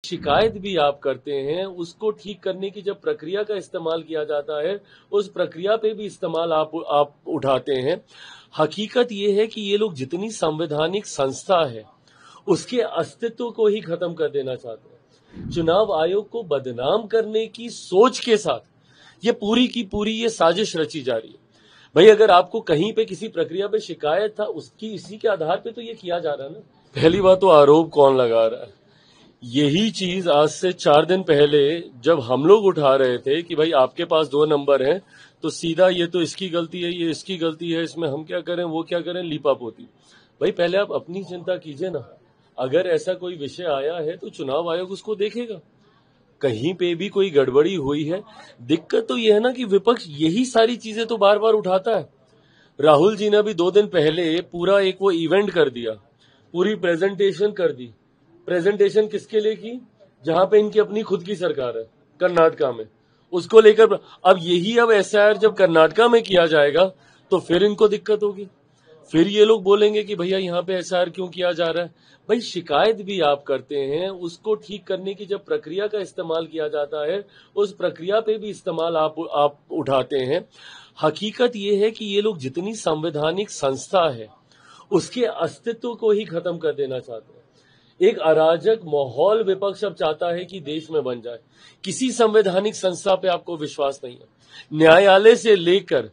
शिकायत भी आप करते हैं, उसको ठीक करने की जब प्रक्रिया का इस्तेमाल किया जाता है, उस प्रक्रिया पे भी इस्तेमाल आप उठाते हैं। हकीकत ये है कि ये लोग जितनी संवैधानिक संस्था है, उसके अस्तित्व को ही खत्म कर देना चाहते हैं। चुनाव आयोग को बदनाम करने की सोच के साथ ये पूरी की पूरी ये साजिश रची जा रही है। भाई अगर आपको कहीं पे किसी प्रक्रिया पे शिकायत था, उसकी इसी के आधार पे तो ये किया जा रहा है ना। पहली बात तो आरोप कौन लगा रहा है, यही चीज आज से 4 दिन पहले जब हम लोग उठा रहे थे कि भाई आपके पास 2 नंबर हैं, तो सीधा ये तो इसकी गलती है, ये इसकी गलती है, इसमें हम क्या करें वो क्या करें, लीपापोती। भाई पहले आप अपनी चिंता कीजिए ना। अगर ऐसा कोई विषय आया है तो चुनाव आयोग उसको देखेगा, कहीं पे भी कोई गड़बड़ी हुई है। दिक्कत तो यह है ना कि विपक्ष यही सारी चीजें तो बार बार उठाता है। राहुल जी ने अभी 2 दिन पहले पूरा एक वो इवेंट कर दिया, पूरी प्रेजेंटेशन कर दी। प्रेजेंटेशन किसके लिए की, जहां पे इनकी अपनी खुद की सरकार है कर्नाटका में, उसको लेकर। अब यही अब एसआईआर जब कर्नाटका में किया जाएगा तो फिर इनको दिक्कत होगी, फिर ये लोग बोलेंगे कि भैया यहाँ पे एसआईआर क्यों किया जा रहा है। भाई शिकायत भी आप करते हैं, उसको ठीक करने की जब प्रक्रिया का इस्तेमाल किया जाता है, उस प्रक्रिया पे भी इस्तेमाल आप उठाते हैं। हकीकत ये है कि ये लोग जितनी संवैधानिक संस्था है, उसके अस्तित्व को ही खत्म कर देना चाहते हैं। एक अराजक माहौल विपक्ष अब चाहता है कि देश में बन जाए। किसी संवैधानिक संस्था पे आपको विश्वास नहीं है। न्यायालय से लेकर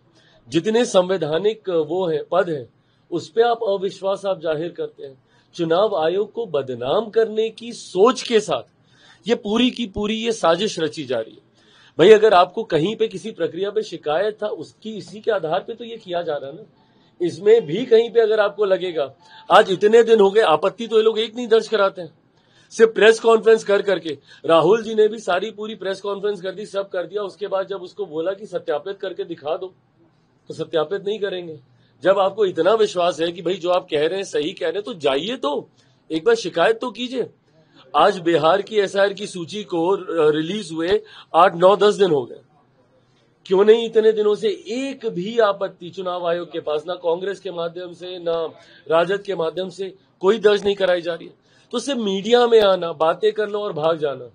जितने संवैधानिक वो है पद है, उस पे आप अविश्वास आप जाहिर करते हैं। चुनाव आयोग को बदनाम करने की सोच के साथ ये पूरी की पूरी ये साजिश रची जा रही है। भाई अगर आपको कहीं पे किसी प्रक्रिया पे शिकायत था, उसकी इसी के आधार पे तो ये किया जा रहा है ना। इसमें भी कहीं पे अगर आपको लगेगा, आज इतने दिन हो गए, आपत्ति तो ये लोग एक नहीं दर्ज कराते हैं, सिर्फ प्रेस कॉन्फ्रेंस कर करके। राहुल जी ने भी सारी पूरी प्रेस कॉन्फ्रेंस कर दी, सब कर दिया। उसके बाद जब उसको बोला कि सत्यापित करके दिखा दो, तो सत्यापित नहीं करेंगे। जब आपको इतना विश्वास है कि भाई जो आप कह रहे हैं सही कह रहे हैं, तो जाइए तो एक बार शिकायत तो कीजिए। आज बिहार की एसआईआर की सूची को रिलीज हुए 8, 9, 10 दिन हो गए, क्यों नहीं इतने दिनों से एक भी आपत्ति चुनाव आयोग के पास, ना कांग्रेस के माध्यम से ना राजद के माध्यम से कोई दर्ज नहीं कराई जा रही है। तो सिर्फ मीडिया में आना, बातें करना और भाग जाना,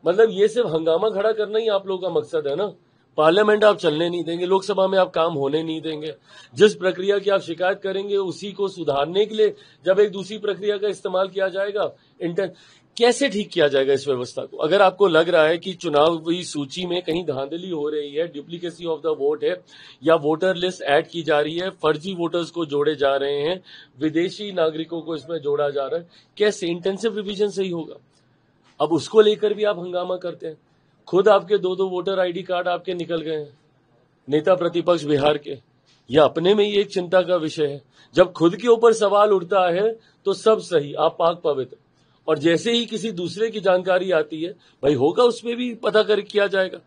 मतलब ये सिर्फ हंगामा खड़ा करना ही आप लोगों का मकसद है ना। पार्लियामेंट आप चलने नहीं देंगे, लोकसभा में आप काम होने नहीं देंगे। जिस प्रक्रिया की आप शिकायत करेंगे उसी को सुधारने के लिए जब एक दूसरी प्रक्रिया का इस्तेमाल किया जाएगा, कैसे ठीक किया जाएगा इस व्यवस्था को। अगर आपको लग रहा है कि चुनावी सूची में कहीं धांधली हो रही है, डुप्लीकेसी ऑफ द वोट है, या वोटर लिस्ट ऐड की जा रही है, फर्जी वोटर्स को जोड़े जा रहे हैं, विदेशी नागरिकों को इसमें जोड़ा जा रहा है, कैसे इंटेंसिव रिवीजन सही होगा। अब उसको लेकर भी आप हंगामा करते हैं। खुद आपके 2 2 वोटर आईडी कार्ड आपके निकल गए हैं, नेता प्रतिपक्ष बिहार के। यह अपने में ही एक चिंता का विषय है। जब खुद के ऊपर सवाल उठता है तो सब सही, आप पाक पवित्र, और जैसे ही किसी दूसरे की जानकारी आती है, भाई होगा उसमें भी पता कर किया जाएगा।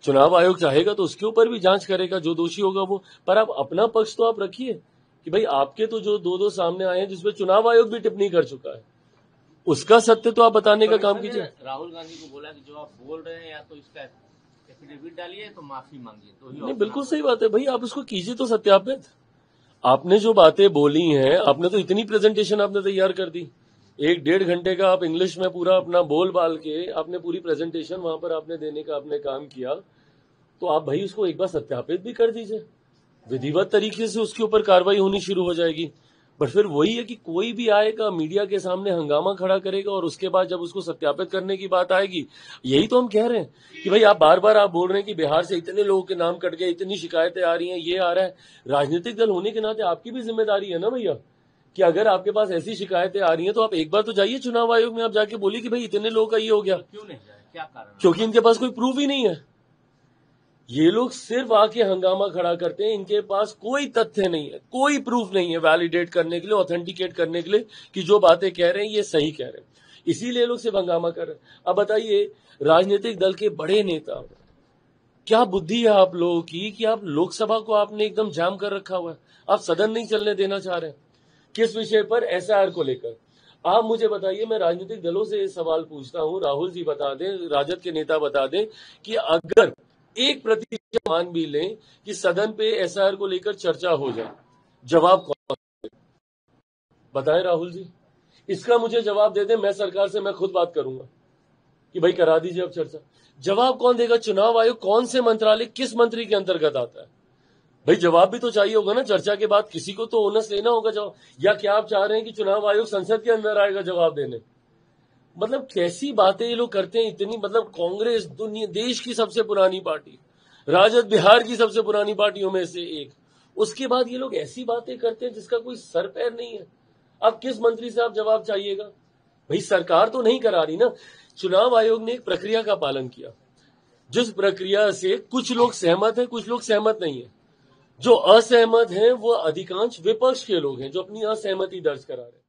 चुनाव आयोग चाहेगा तो उसके ऊपर भी जांच करेगा, जो दोषी होगा वो। पर आप अपना पक्ष तो आप रखिए कि भाई आपके तो जो 2 2 सामने आए हैं, जिसमें चुनाव आयोग भी टिप्पणी कर चुका है, उसका सत्य तो आप बताने का काम कीजिए। राहुल गांधी को बोला कि जो आप बोल रहे हैं या तो इसका एफिडेविट डालिए तो माफी मांगिए, तो ही नहीं, बिल्कुल सही बात है भाई, आप उसको कीजिए तो सत्यापित। आपने जो बातें बोली हैं, आपने तो इतनी प्रेजेंटेशन आपने तैयार कर दी, 1 1.5 घंटे का आप इंग्लिश में पूरा अपना बोल बाल के आपने पूरी प्रेजेंटेशन वहां पर आपने देने का आपने काम किया। तो आप भाई उसको एक बार सत्यापित भी कर दीजिए, विधिवत तरीके से उसके ऊपर कार्रवाई होनी शुरू हो जाएगी। बट फिर वही है कि कोई भी आएगा मीडिया के सामने हंगामा खड़ा करेगा, और उसके बाद जब उसको सत्यापित करने की बात आएगी, यही तो हम कह रहे हैं कि भाई आप बार बार आप बोल रहे हैं कि बिहार से इतने लोगों के नाम कट गए, इतनी शिकायतें आ रही हैं, ये आ रहा है। राजनीतिक दल होने के नाते आपकी भी जिम्मेदारी है ना भैया, कि अगर आपके पास ऐसी शिकायतें आ रही हैं तो आप एक बार तो जाइए चुनाव आयोग में, आप जाके बोलिए कि भाई इतने लोगों का ये हो गया। क्यों नहीं जाए, क्या कारण? क्योंकि इनके पास कोई प्रूफ ही नहीं है। ये लोग सिर्फ आके हंगामा खड़ा करते हैं, इनके पास कोई तथ्य नहीं है, कोई प्रूफ नहीं है वैलिडेट करने के लिए, ऑथेंटिकेट करने के लिए कि जो बातें कह रहे हैं ये सही कह रहे हैं। इसीलिए लोग सिर्फ हंगामा कर रहे हैं। अब बताइए, राजनीतिक दल के बड़े नेता, क्या बुद्धि है आप लोगों की कि आप लोकसभा को आपने एकदम जाम कर रखा हुआ है, आप सदन नहीं चलने देना चाह रहे हैं। किस विषय पर? एसआईआर को लेकर। आप मुझे बताइए, मैं राजनीतिक दलों से ये सवाल पूछता हूं, राहुल जी बता दें, राजद के नेता बता दें कि अगर 1% मान भी लें कि सदन पे एसआईआर को लेकर चर्चा हो जाए, जवाब कौन बताएं? राहुल जी इसका मुझे जवाब दे दें, मैं सरकार से मैं खुद बात करूंगा। कि भाई करा दीजिए अब चर्चा। जवाब कौन देगा? चुनाव आयोग कौन से मंत्रालय किस मंत्री के अंतर्गत आता है? भाई जवाब भी तो चाहिए होगा ना, चर्चा के बाद किसी को तो ओनस लेना होगा जवाब। या क्या आप चाह रहे हैं कि चुनाव आयोग संसद के अंदर आएगा जवाब देने? मतलब कैसी बातें ये लोग करते हैं इतनी। मतलब कांग्रेस दुनिया देश की सबसे पुरानी पार्टी, राजद बिहार की सबसे पुरानी पार्टियों में से एक, उसके बाद ये लोग ऐसी बातें करते हैं जिसका कोई सर पैर नहीं है। अब किस मंत्री से आप जवाब चाहिएगा? भाई सरकार तो नहीं करा रही ना। चुनाव आयोग ने एक प्रक्रिया का पालन किया, जिस प्रक्रिया से कुछ लोग सहमत हैं, कुछ लोग सहमत नहीं है। जो असहमत हैं वो अधिकांश विपक्ष के लोग हैं जो अपनी असहमति दर्ज करा रहे हैं।